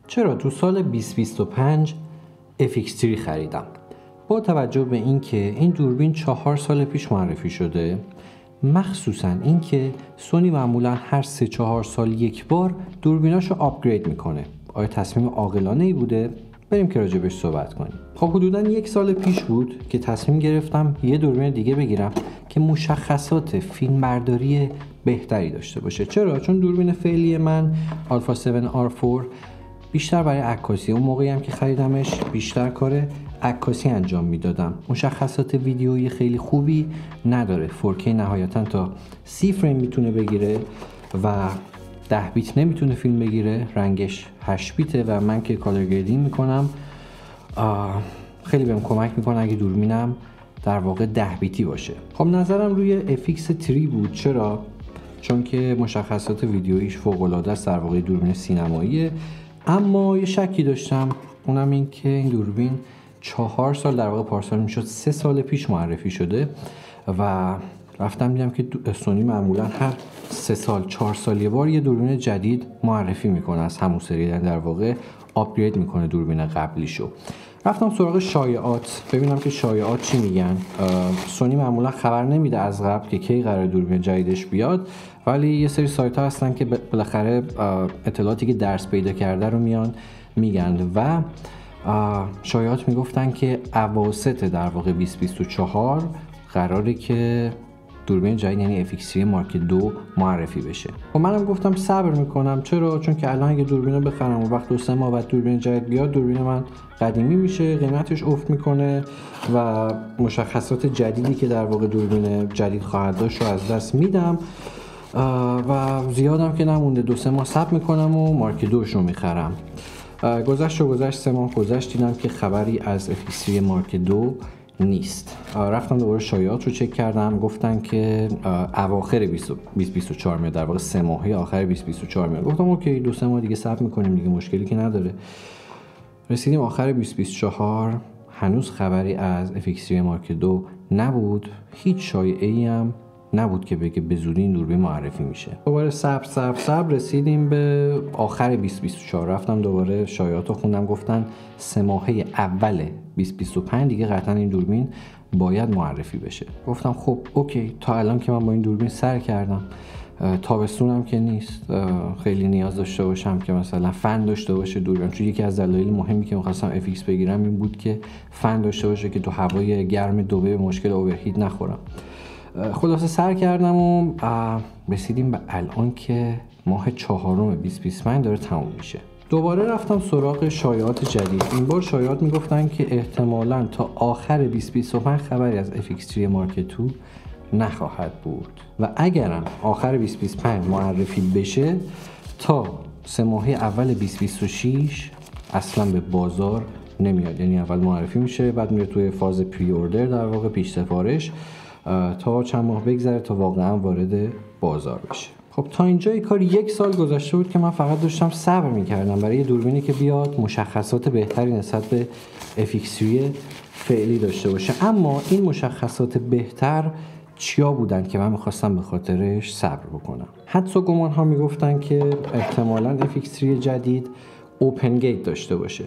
چرا تو سال 2025 FX3 خریدم؟ با توجه به اینکه این دوربین 4 سال پیش معرفی شده، مخصوصا اینکه سونی معمولا هر 3-4 سال یک بار دوربیناشو آپگرید میکنه. آیا تصمیم عاقلانه ای بوده؟ بریم که راجبش صحبت کنیم. خب حدودا 1 سال پیش بود که تصمیم گرفتم یه دوربین دیگه بگیرم که مشخصات فیلمبرداری بهتری داشته باشه. چرا؟ چون دوربین فعلی من آلفا 7R4 بیشتر برای عکاسی، اون موقعی هم که خریدمش بیشتر کار عکاسی انجام میدادم. مشخصات ویدیویی خیلی خوبی نداره. 4K نهایتا تا 30 فریم میتونه بگیره و 10 بیت نمیتونه فیلم بگیره. رنگش 8 بیته و من که کالر گریدینگ میکنم خیلی بهم کمک میکنه اگه دوربینم در واقع 10 بیتی باشه. خب نظرم روی FX3 بود. چرا؟ چون که مشخصات ویدیویش فوق العاده است، در واقع دوربین سینماییه. اما یه شکی داشتم، اونم این که این دوربین 4 سال، در واقع پارسال میشد 3 سال پیش معرفی شده و رفتم دیدم که سونی معمولا هر 3 سال 4 سال یه بار یه دوربین جدید معرفی میکنه از همون سری، در واقع آپگرید میکنه دوربین قبلیشو. رفتم سراغ شایعات ببینم که شایعات چی میگن. سونی معمولا خبر نمیده از قبل که کی قرار دوربین جدیدش بیاد، ولی یه سری سایت ها هستن که بالاخره اطلاعاتی که درس پیدا کرده رو میان میگن و شایعات میگفتن که اواسط در واقع 2024 قراره که دوربین جدید یعنی FX3 مارک 2 معرفی بشه. و منم گفتم صبر میکنم. چرا؟ چون که الان اگه دوربین رو بخرم و وقت 2-3 ماه بعد دوربین جدید بیاد، دوربین من قدیمی میشه، قیمتش افت میکنه و مشخصات جدیدی که در واقع دوربین جدید خواهد داشت رو از دست میدم و زیادم که نمونده 2-3 ماه صبر میکنم و مارک 2 رو میخرم. گذشت 3 ماه گذشت، دیدم که خبری از FX3 مارک 2 نیست. رفتم دوباره شایعات رو چک کردم، گفتن که اواخر 2024 میاد، در واقع 3 ماهه آخر 2024 میاد. گفتم اوکی 2-3 ماه دیگه صبر میکنیم دیگه، مشکلی که نداره. رسیدیم آخر 2024 هنوز خبری از FX3 مارک 2 نبود، هیچ شایعه‌ای هم نبود که بگه به زودی این دوربین معرفی میشه. دوباره صبر رسیدیم به آخر 2024. رفتم دوباره شایعات رو خوندم، گفتن 3 ماهه اول 2025 دیگه قطعا این دوربین باید معرفی بشه. گفتم خب اوکی، تا الان که من با این دوربین سر کردم، تابستونم که نیست خیلی نیاز داشته باشم که مثلا فن داشته باشه دوربین، چون یکی از دلایل مهمی که می‌خواستم FX بگیرم این بود که فن داشته باشه که تو هوای گرم دبی مشکل اوورهیت نخورم. خلاصه سر کردم و رسیدیم به الان که ماه 4 2025 داره تموم میشه. دوباره رفتم سراغ شایعات جدید. این بار شایعات میگفتن که احتمالاً تا آخر 2025 خبری از FX3 مارک 2 نخواهد بود و اگرم آخر 2025 معرفی بشه تا 3 ماهه اول 2026 اصلا به بازار نمیاد. یعنی اول معرفی میشه، بعد میره توی فاز پری اوردر، در واقع پیش سفارش، تا چند ماه بگذره تا واقعا وارد بازار بشه. خب تا اینجای کار 1 سال گذشته بود که من فقط داشتم صبر میکردم برای یه دوربینی که بیاد مشخصات بهتری نسبت به FX3 فعلی داشته باشه. اما این مشخصات بهتر چیا بودن که من میخواستم به خاطرش صبر بکنم؟ حدس و گمان ها میگفتن که احتمالاً FX3 جدید اوپن گیت داشته باشه.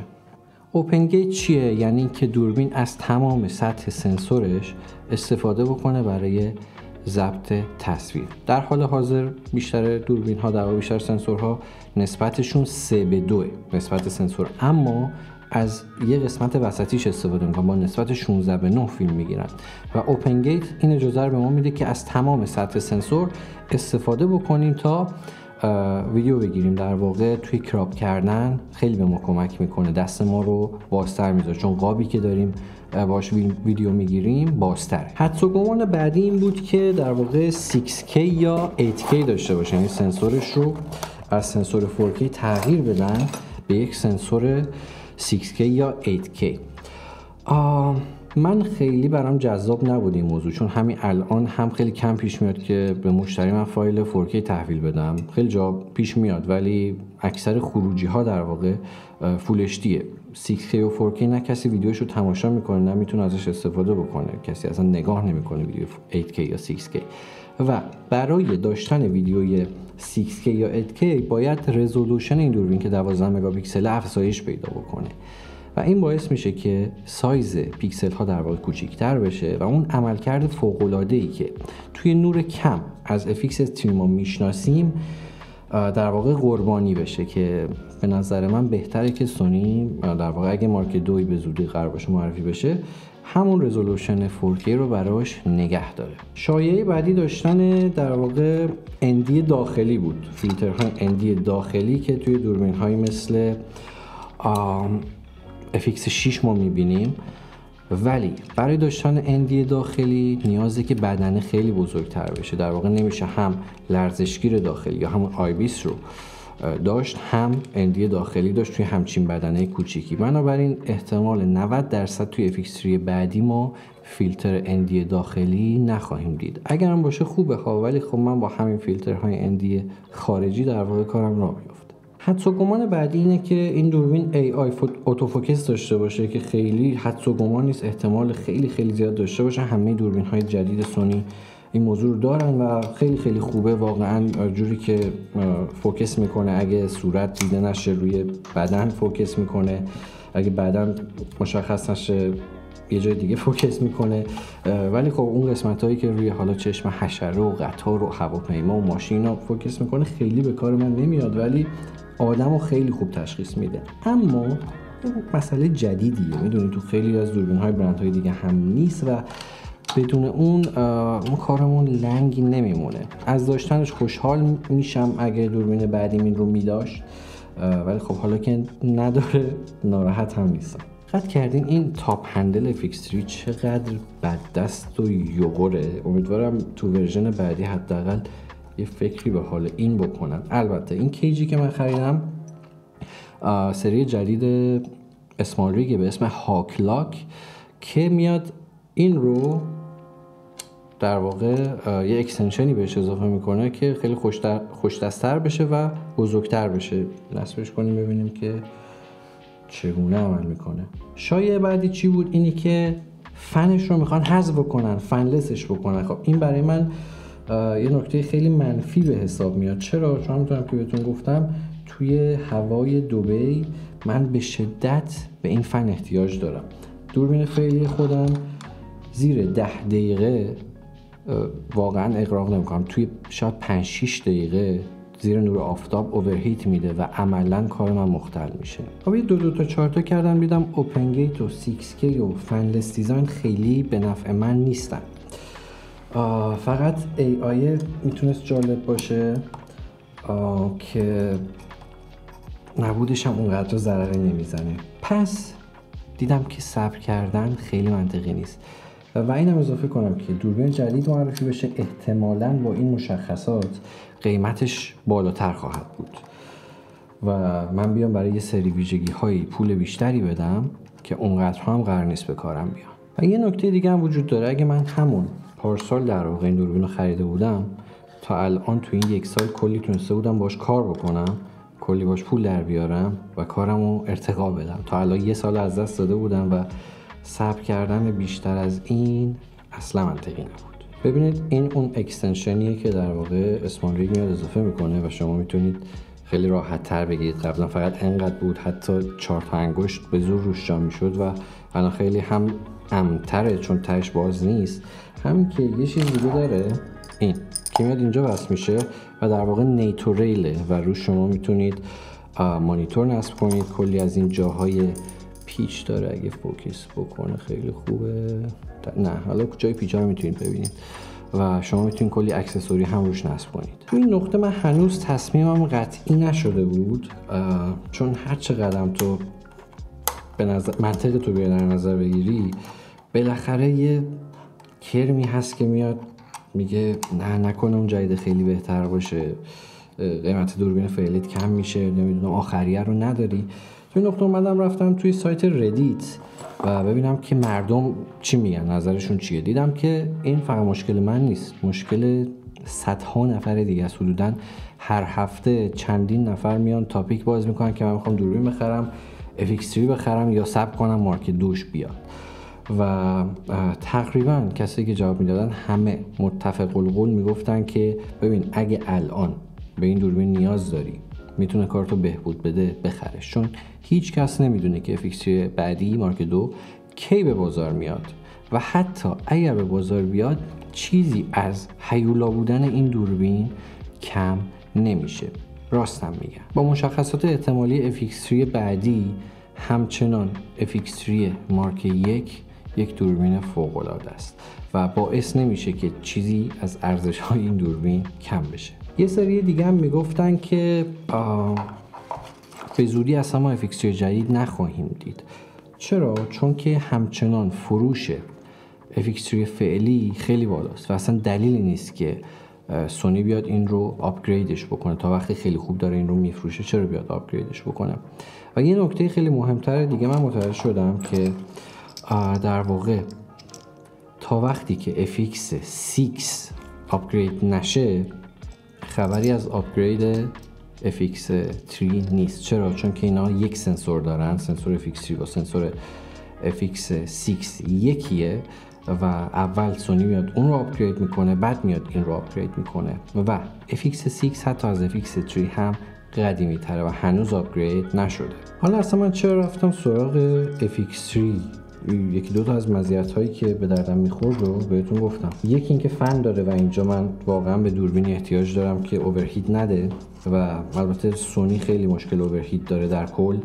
اوپن گیت چیه؟ یعنی که دوربین از تمام سطح سنسورش استفاده بکنه برای ضبط تصویر. در حال حاضر بیشتر دوربین ها، در واقع بیشتر سنسورها نسبتشون 3:2 نسبت سنسور، اما از یه قسمت وسطیش استفاده میکنن، با نسبت 16:9 فیلم میگیرن و اوپن گیت این اجازه رو به ما میده که از تمام سطح سنسور استفاده بکنیم تا ویدیو بگیریم. در واقع توی کراپ کردن خیلی به ما کمک میکنه، دست ما رو بازتر میذاره، چون قابی که داریم باش ویدیو میگیریم بازتره. حدس و گمان بعدی این بود که در واقع 6K یا 8K داشته باشه، یعنی سنسورش رو از سنسور 4K تغییر بدن به یک سنسور 6K یا 8K. من خیلی برام جذاب نبود این موضوع، چون همین الان هم خیلی کم پیش میاد که به مشتری من فایل 4K تحویل بدم. خیلی جا پیش میاد ولی اکثر خروجی ها در واقع فول اچ دیه. 6K و 4K نه کسی ویدیوشو تماشا میکنه نه میتونه ازش استفاده بکنه، کسی اصلا نگاه نمیکنه ویدیو 8K یا 6K. و برای داشتن ویدیوی 6K یا 8K باید رزولوشن این دوربین که 12 مگاپیکسل افزایش پیدا بکنه و این باعث میشه که سایز پیکسل ها در واقع کوچیک‌تر بشه و اون عملکرد فوق‌العاده‌ای که توی نور کم از FX3 ما میشناسیم در واقع قربانی بشه، که به نظر من بهتره که سونی در واقع اگه مارک 2 به زودی قرار باشه معرفی بشه همون رزولوشن 4K رو براش نگه داره. شایعه بعدی داشتن در واقع ND داخلی بود، فیلترهای ND داخلی که توی دوربین های مثل FX6 ما میبینیم، ولی برای داشتن ND داخلی نیازه که بدنه خیلی بزرگتر بشه. در واقع نمیشه هم لرزشگیر داخلی یا همون آیبیس رو داشت هم ND داخلی داشت توی همچین بدنه کوچیکی. بنابراین احتمال 90% توی FX3 بعدی ما فیلتر ND داخلی نخواهیم دید. اگرم باشه خوبه ها، ولی خب من با همین فیلترهای ND خارجی در واقع کارم راه میفته. حدس و گمان بعدی اینه که این دوربین AI اتوفوکس داشته باشه که خیلی حدس و گمان نیست، احتمال خیلی خیلی زیاد داشته باشه. همه دوربین های جدید سونی این موضوع رو دارن و خیلی خیلی خوبه واقعا، جوری که فوکس میکنه اگه صورت دیده نشه روی بدن فوکس میکنه، اگه بدن مشخص نشه یه جای دیگه فوکس میکنه. ولی خب اون قسمت هایی که روی حالا چشم حشره و قطار و هواپیما و ماشین ها فوکس میکنه خیلی به کار من نمیاد، ولی آدمو خیلی خوب تشخیص میده. اما مسئله جدیدیه، میدونی تو خیلی از دوربین های برند های دیگه هم نیست و بدون اون کارمون لنگی نمیمونه. از داشتنش خوشحال میشم اگه دوربین بعدی این رو میداشت، ولی خب حالا که نداره ناراحت هم نیستم. دقت کردین این تاپ هندل FX3 چقدر بد دست و یوغوره؟ امیدوارم تو ورژن بعدی حداقل یه فکری به حال این بکنن. البته این کیجی که من خریدم سری جدید اسمال ریگه به اسم هاک لاک که میاد این رو در واقع یه اکستنشنی بهش اضافه میکنه که خیلی خوش‌دست‌تر بشه و بزرگتر بشه. نصبش کنیم ببینیم که چگونه عمل میکنه. شایعه بعدی چی بود؟ اینی که فنش رو میخوان حذف کنن، فنلسش بکنن. خب این برای من یه نکته خیلی منفی به حساب میاد. چرا؟ چون همونطورم که بهتون گفتم توی هوای دبی من به شدت به این فن احتیاج دارم. دوربین فعلی خودم زیر 10 دقیقه واقعا اغراق نمیکنم، توی شاید 5-6 دقیقه زیر نور آفتاب اوورهیت میده و عملا کار من مختل میشه. خب یه 2 تا 4 تا کردم دیدم اوپن گیت و 6K و فنلس دیزاین خیلی به نفع من نیستن. فقط AI میتونست جالب باشه که نبودش هم اونقدر ضرری نمیزنه. پس دیدم که صبر کردن خیلی منطقی نیست و اینم اضافه کنم که دوربین جدید معرفی بشه احتمالاً با این مشخصات قیمتش بالاتر خواهد بود و من بیام برای یه سری ویژگی هایی پول بیشتری بدم که اونقدر هم قرار نیست به کارم بیان. و یه نکته دیگه هم وجود داره، اگه من همون پارسال در واقع این دوربین رو خریده بودم تا الان تو این 1 سال کلی تونسته بودم باش کار بکنم، کلی باش پول در بیارم و کارمو ارتقا بدم. تا الان 1 سال از دست داده بودم و صبر کردن بیشتر از این اصلا منطقی نبود. ببینید این اون اکستنشنیه که در واقع اسمال ریگ میاد اضافه میکنه و شما میتونید خیلی راحت تر بگیرید. قبلا فقط انقدر بود، حتی 4 تا انگشت به زور روش جا میشد و الان خیلی هم امن‌تره چون تهش باز نیست. همین که یه چیز دیگه داره، این که میاد اینجا وصل میشه و در واقع نیتوریله و روش شما میتونید مانیتور نصب کنید. کلی از این جاهای پیچ داره، اگه فوکس بکنه خیلی خوبه. نه حالا جای پیچ ها رو میتونید ببینید و شما میتونید کلی اکسسوری هم روش نصب کنید. تو این نقطه من هنوز تصمیمم قطعی نشده بود، چون هر چقدرم تو به نظر منطق تو بیای در نظر بگیری بالاخره یه کرمی هست که میاد میگه نه نکنه اون جدید خیلی بهتر باشه، قیمت دوربین فعلیت کم میشه، نمیدونم آخریه رو نداری. توی نقطه اومدم رفتم توی سایت ردیت و ببینم که مردم چی میگن، نظرشون چیه. دیدم که این فقط مشکل من نیست، مشکل صدها نفر دیگه است. حدوداً هر هفته چندین نفر میان تاپیک باز میکنن که من میخوام دوربین بخرم، FX3 بخرم یا صبر کنم مارک 2 بیاد. و تقریبا کسی که جواب میدادن همه متفق القول میگفتن که ببین اگه الان به این دوربین نیاز داری میتونه کارتو بهبود بده بخرش، چون هیچ کس نمیدونه که FX3 بعدی مارک 2 کی به بازار میاد و حتی اگر به بازار بیاد چیزی از هیولا بودن این دوربین کم نمیشه. راستم میگم. با مشخصات احتمالی FX3 بعدی همچنان FX3 مارک 1 دوربین فوق‌العاده است و باعث نمیشه که چیزی از ارزش‌های این دوربین کم بشه. یه سری دیگه هم میگفتن که به زودی اصلا ما FX3 جدید نخواهیم دید. چرا؟ چون که همچنان فروش FX3 فعلی خیلی بالاست و اصلا دلیلی نیست که سونی بیاد این رو آپگریدش بکنه. تا وقتی خیلی خوب داره این رو میفروشه چرا بیاد آپگریدش بکنه؟ و یه نکته خیلی مهمتر دیگه من متوجه شدم که در واقع تا وقتی که FX6 آپگرید نشه خبری از آپگرید FX3 نیست. چرا؟ چون که اینا یک سنسور دارن، سنسور FX3 با سنسور FX6 یکیه و اول سونی میاد اون رو آپگرید میکنه بعد میاد این رو آپگرید میکنه و FX6 حتی از FX3 هم قدیمی تره و هنوز آپگرید نشده. حالا اصلا من چرا رفتم سراغ FX3؟ یکی دو تا از مزیت‌هایی که به دردم میخورد رو بهتون گفتم. یکی اینکه فن داره و اینجا من واقعا به دوربینی احتیاج دارم که اوورهیت نده و البته سونی خیلی مشکل اوورهیت داره. در کل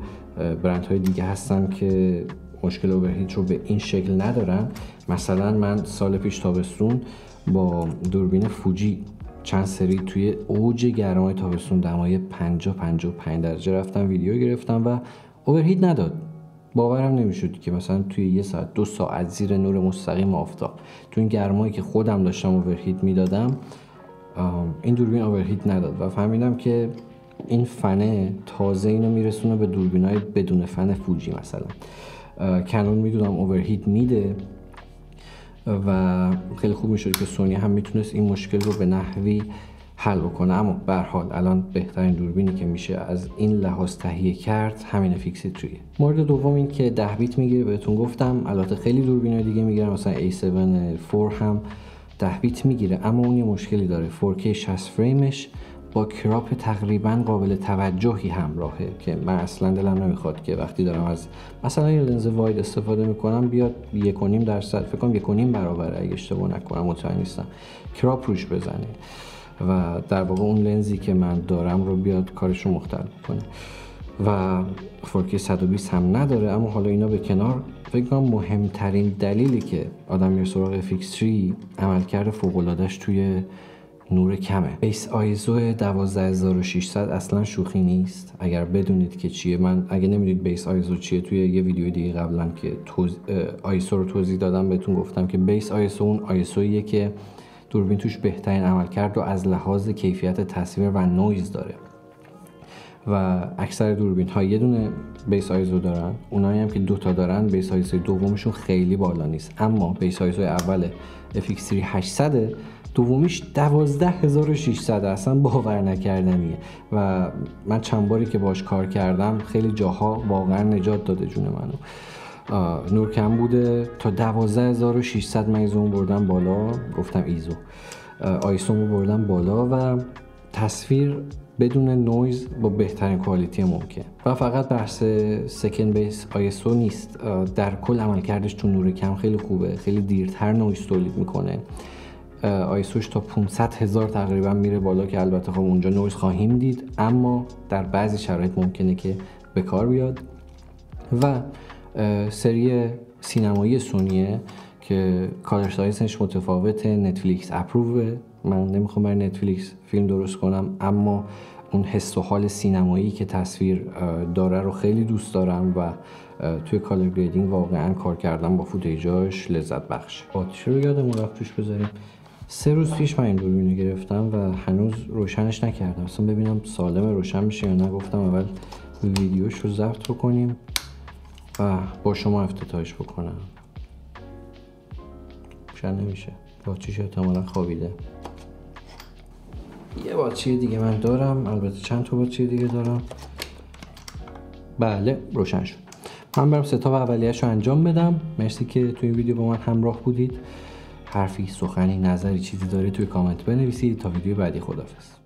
برندهای دیگه هستن که مشکل اوورهیت رو به این شکل ندارن. مثلا من سال پیش تابستون با دوربین فوجی چند سری توی اوج گرمای تابستون دمای 50-55 درجه رفتم ویدیو گرفتم و اوورهیت نداد. باورم نمیشد که مثلا توی 1 ساعت 2 ساعت زیر نور مستقیم آفتاب تو این گرمایی که خودم داشتم اوورهیت میدادم این دوربین اوورهیت نداد و فهمیدم که این فنه تازه اینو میرسونه به دوربینای بدون فن فوجی. مثلا کنون میدونم اوورهیت میده و خیلی خوب میشد که سونی هم میتونست این مشکل رو به نحوی حل بکنه، اما به هر حال الان بهترین دوربینی که میشه از این لحاظ تهیه کرد همین FX3. مورد دوم این که 10 بیت میگیره، بهتون گفتم. البته خیلی دوربینای دیگه میگیرن، مثلا A7 IV هم 10 بیت میگیره، اما اون یه مشکلی داره، 4K 60 فریمش با کراپ تقریبا قابل توجهی همراهه که من اصلا دلم نمیخواد که وقتی دارم از مثلا یه لنز واید استفاده میکنم بیاد 1.5 درصد، فکر کنم 1.5 برابر اگه اشتباه نکنم، مطمئن نیستم، کراپ روش بزنه و در واقع اون لنزی که من دارم رو بیاد کارش رو مختل کنه و 4K 120 هم نداره. اما حالا اینا به کنار، فکر کنم مهمترین دلیلی که آدم میره سراغ FX3 عملکرد فوق‌العاده‌اش توی نور کمه. بیس آیزو 12600 اصلا شوخی نیست. اگر بدونید که چیه، من اگه نمیدونید بیس آیزو چیه توی یه ویدیو دیگه قبلا که آیسو رو توضیح دادم بهتون گفتم که بیس آیسو اون آیسویه که دوربین توش بهترین عملکرد رو از لحاظ کیفیت تصویر و نویز داره و اکثر دوربین ها یه دونه بیس آیزو دارن. اونایی هم که 2 تا دارن بیس آیزو دومشون خیلی بالا نیست، اما بیس آیزو اول FX3 800 دومیش 12600 اصلا باور نکردنیه و من چند باری که باش کار کردم خیلی جاها واقعا نجات داده جون منو. نور کم بوده تا 12600 من ایزومو بردم بالا، گفتم ایزو آیسومو بردم بالا و تصویر بدون نویز با بهترین کوالیتی ممکن. و فقط بحث سکند بیس آیسو نیست، در کل عملکردش تو نور کم خیلی خوبه، خیلی دیرتر نویز تولید میکنه. آیسوش تا 500,000 تقریبا میره بالا که البته خب اونجا نویز خواهیم دید، اما در بعضی شرایط ممکنه که به کار بیاد. و سری سینمایی سونیه که کالر سایزش متفاوته، نتفلیکس اپرووه. من نمیخوام برای نتفلیکس فیلم درست کنم، اما اون حس و حال سینمایی که تصویر داره رو خیلی دوست دارم و توی کالر گریدینگ واقعا کار کردم با فوتیجاش لذت بخش. باتری رو یادمون رفت توش بذاریم. 3 روز پیش من این دوربینو گرفتم و هنوز روشنش نکردم، اصلا ببینم سالم روشن میشه یا نه. گفتم اول ویدیوش رو ضبط بکنیم و با شما افتتاحش بکنم. روشن نمیشه، باتریش احتمالا خوابیده. یه باتری دیگه من دارم، البته چند تا باتری دیگه دارم. بله روشن شد. من برم ستاپ اولیه‌اش رو انجام بدم. مرسی که توی این ویدیو با من همراه بودید. حرفی، سخنی، نظری، چیزی دارید توی کامنت بنویسید. تا ویدیو بعدی، خداحافظ.